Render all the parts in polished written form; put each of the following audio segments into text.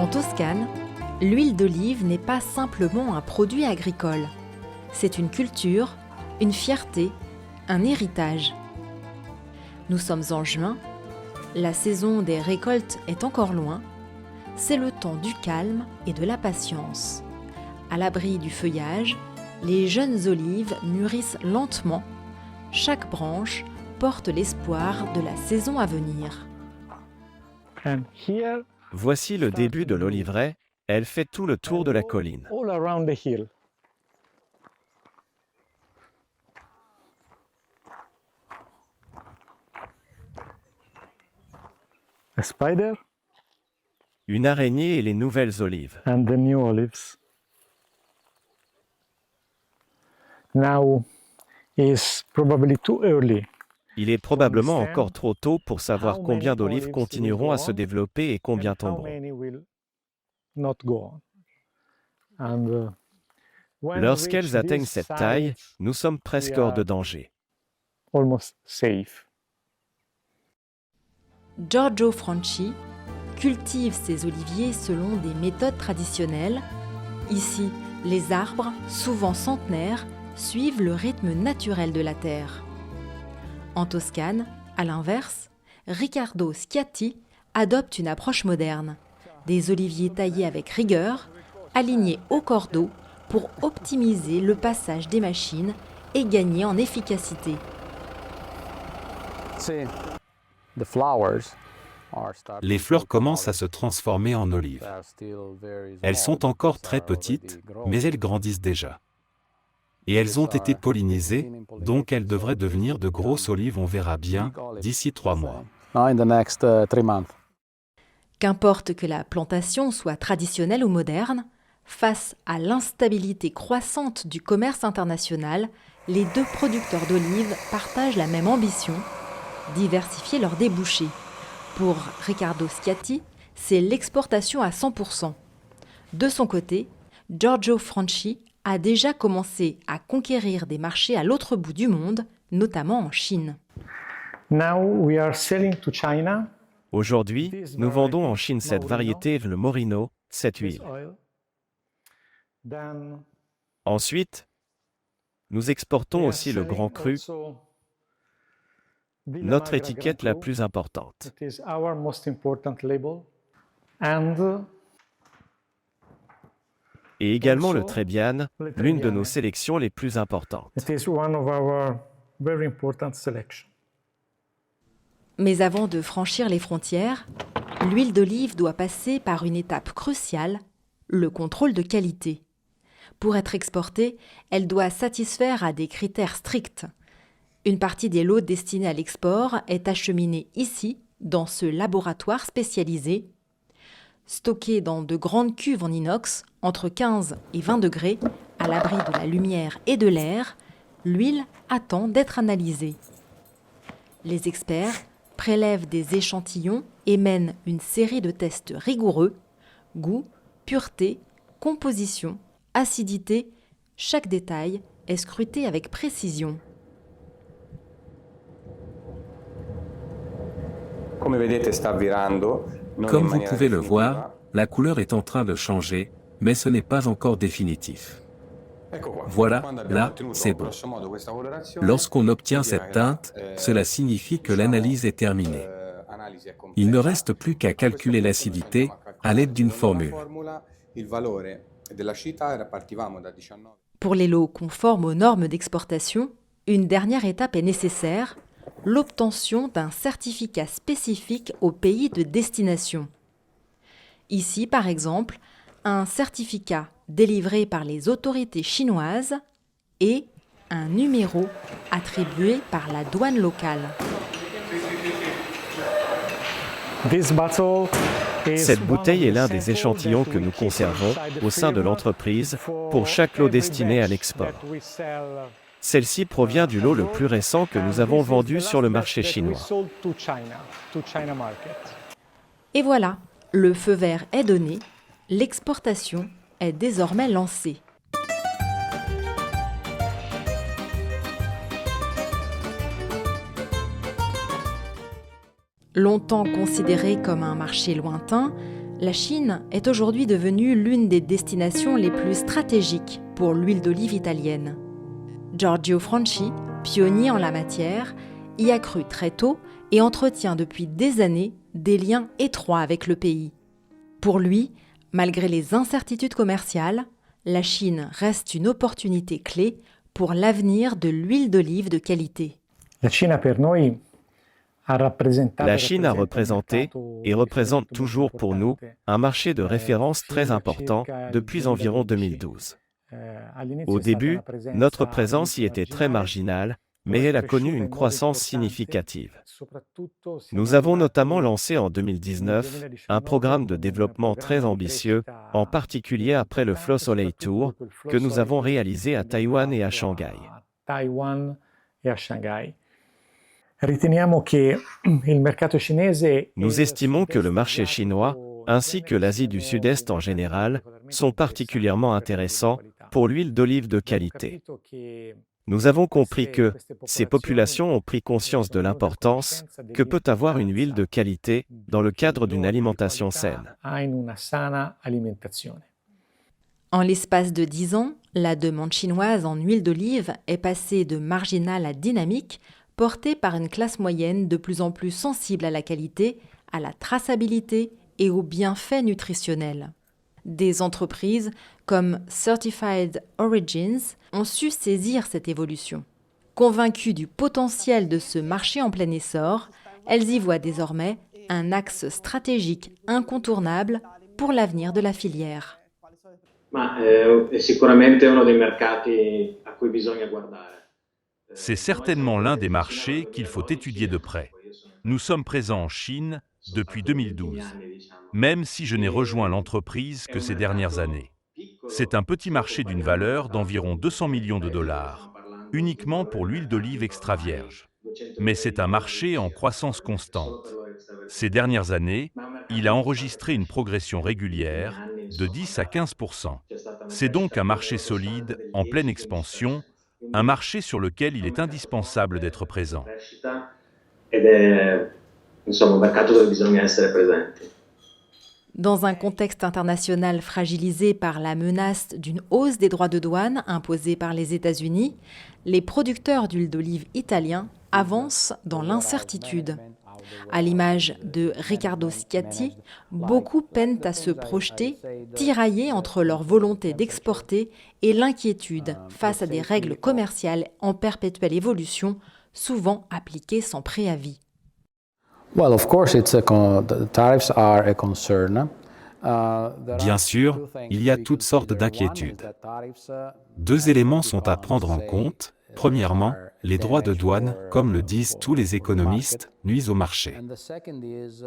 En Toscane, l'huile d'olive n'est pas simplement un produit agricole. C'est une culture, une fierté, un héritage. Nous sommes en juin, la saison des récoltes est encore loin, c'est le temps du calme et de la patience. À l'abri du feuillage, les jeunes olives mûrissent lentement. Chaque branche porte l'espoir de la saison à venir. Voici le début de l'oliveraie. Elle fait tout le tour de la colline. A spider Une araignée et les nouvelles olives. and the new olives. Now is probably too early. Il est probablement encore trop tôt pour savoir combien d'olives continueront à se développer et combien How tomberont. many will not go on. And, when we Lorsqu'elles reach atteignent this cette size, taille, nous sommes presque hors de danger. almost safe. Giorgio Franchi cultive ses oliviers selon des méthodes traditionnelles. Ici, les arbres, souvent centenaires, suivent le rythme naturel de la terre. En Toscane, à l'inverse, Riccardo Schiatti adopte une approche moderne. Des oliviers taillés avec rigueur, alignés au cordeau pour optimiser le passage des machines et gagner en efficacité. Les fleurs commencent à se transformer en olives. Elles sont encore très petites, mais elles grandissent déjà. Et elles ont été pollinisées, donc elles devraient devenir de grosses olives, on verra bien, d'ici 3 mois. Qu'importe que la plantation soit traditionnelle ou moderne, face à l'instabilité croissante du commerce international, les deux producteurs d'olives partagent la même ambition, diversifier leurs débouchés. Pour Riccardo Schiatti, c'est l'exportation à 100%. De son côté, Giorgio Franchi a déjà commencé à conquérir des marchés à l'autre bout du monde, notamment en Chine. Now we are selling to China Aujourd'hui, nous vendons en Chine cette variété, le Morino, cette this huile. oil. Then Ensuite, nous exportons we are aussi le selling Grand Cru, also Villa notre Magra étiquette Grand la Cru. plus importante. It is our most important label. And Et également le Also, Trebbiane, le l'une de Trebbiane. nos sélections les plus importantes. it is one of our very important selections. Mais avant de franchir les frontières, l'huile d'olive doit passer par une étape cruciale, le contrôle de qualité. Pour être exportée, elle doit satisfaire à des critères stricts. Une partie des lots destinés à l'export est acheminée ici, dans ce laboratoire spécialisé. Stockée dans de grandes cuves en inox, entre 15 et 20 degrés, à l'abri de la lumière et de l'air, l'huile attend d'être analysée. Les experts prélèvent des échantillons et mènent une série de tests rigoureux. Goût, pureté, composition, acidité, chaque détail est scruté avec précision. Comme vous pouvez le voir, la couleur est en train de changer, mais ce n'est pas encore définitif. Voilà, là, c'est bon. Lorsqu'on obtient cette teinte, cela signifie que l'analyse est terminée. Il ne reste plus qu'à calculer l'acidité à l'aide d'une formule. Pour les lots conformes aux normes d'exportation, une dernière étape est nécessaire, l'obtention d'un certificat spécifique au pays de destination. Ici, par exemple, un certificat délivré par les autorités chinoises et un numéro attribué par la douane locale. This bottle is Cette one bouteille of est the l'un des samples échantillons that que we nous keep conservons inside the au sein de freezer l'entreprise for pour chaque lot every destiné à batch l'export. that we sell. Celle-ci provient du lot le plus récent que nous avons vendu sur le marché chinois. To China market. Et voilà, le feu vert est donné, l'exportation est désormais lancée. Longtemps considéré comme un marché lointain, La Chine est aujourd'hui devenue l'une des destinations les plus stratégiques pour l'huile d'olive italienne. Giorgio Franchi, pionnier en la matière, y a cru très tôt et entretient depuis des années des liens étroits avec le pays. Pour lui, malgré les incertitudes commerciales, la Chine reste une opportunité clé pour l'avenir de l'huile d'olive de qualité. La Chine a représenté et représente toujours pour nous un marché de référence très important depuis environ 2012. Au début, notre présence y était très marginale, mais elle a connu une croissance significative. Nous avons notamment lancé en 2019 un programme de développement très ambitieux, en particulier après le Flow Soleil Tour, que nous avons réalisé à Taïwan et à Shanghai. Nous estimons que le marché chinois, ainsi que l'Asie du Sud-Est en général, sont particulièrement intéressants pour l'huile d'olive de qualité. Nous avons compris que ces populations ont pris conscience de l'importance que peut avoir une huile de qualité dans le cadre d'une alimentation saine. En l'espace de 10 ans, la demande chinoise en huile d'olive est passée de marginale à dynamique, portée par une classe moyenne de plus en plus sensible à la qualité, à la traçabilité et aux bienfaits nutritionnels. Des entreprises comme Certified Origins ont su saisir cette évolution. Convaincues du potentiel de ce marché en plein essor, elles y voient désormais un axe stratégique incontournable pour l'avenir de la filière. C'est certainement l'un des marchés qu'il faut étudier de près. Nous sommes présents en Chine depuis 2012, même si je n'ai rejoint l'entreprise que ces dernières années. C'est un petit marché d'une valeur d'environ 200 millions de dollars, uniquement pour l'huile d'olive extra vierge. Mais c'est un marché en croissance constante. Ces dernières années, il a enregistré une progression régulière de 10 à 15%. C'est donc un marché solide, en pleine expansion, un marché sur lequel il est indispensable d'être présent. Dans un contexte international fragilisé par la menace d'une hausse des droits de douane imposés par les États-Unis, les producteurs d'huile d'olive italiens avancent dans l'incertitude. À l'image de Riccardo Schiatti, beaucoup peinent à se projeter, tiraillés entre leur volonté d'exporter et l'inquiétude face à des règles commerciales en perpétuelle évolution, souvent appliquées sans préavis. Bien sûr, il y a toutes sortes d'inquiétudes. Deux éléments sont à prendre en compte. Premièrement, les droits de douane, comme le disent tous les économistes, nuisent au marché.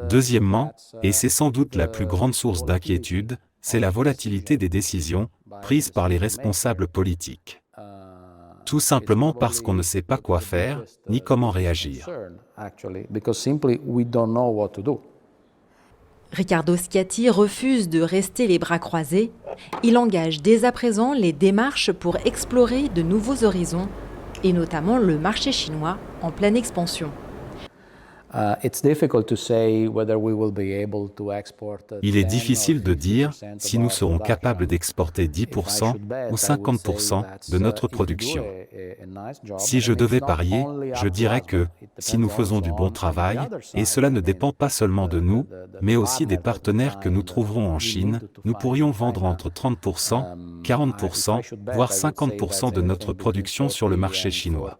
Deuxièmement, et c'est sans doute la plus grande source d'inquiétude, c'est la volatilité des décisions prises par les responsables politiques. Tout simplement parce qu'on ne sait pas quoi faire, ni comment réagir. Riccardo Schiatti refuse de rester les bras croisés. Il engage dès à présent les démarches pour explorer de nouveaux horizons, et notamment le marché chinois en pleine expansion. Il est difficile de dire si nous serons capables d'exporter 10% ou 50% de notre production. Si je devais parier, je dirais que, si nous faisons du bon travail, et cela ne dépend pas seulement de nous, mais aussi des partenaires que nous trouverons en Chine, nous pourrions vendre entre 30%, 40%, voire 50% de notre production sur le marché chinois.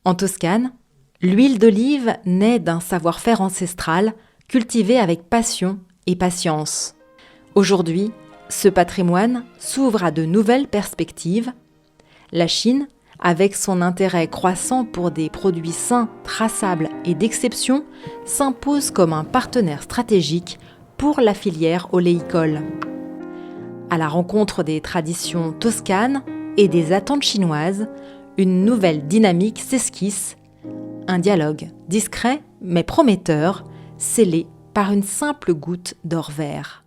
En Toscane, l'huile d'olive naît d'un savoir-faire ancestral cultivé avec passion et patience. Aujourd'hui, ce patrimoine s'ouvre à de nouvelles perspectives. La Chine, avec son intérêt croissant pour des produits sains, traçables et d'exception, s'impose comme un partenaire stratégique pour la filière oléicole. À la rencontre des traditions toscanes et des attentes chinoises, une nouvelle dynamique s'esquisse, un dialogue discret mais prometteur, scellé par une simple goutte d'or vert.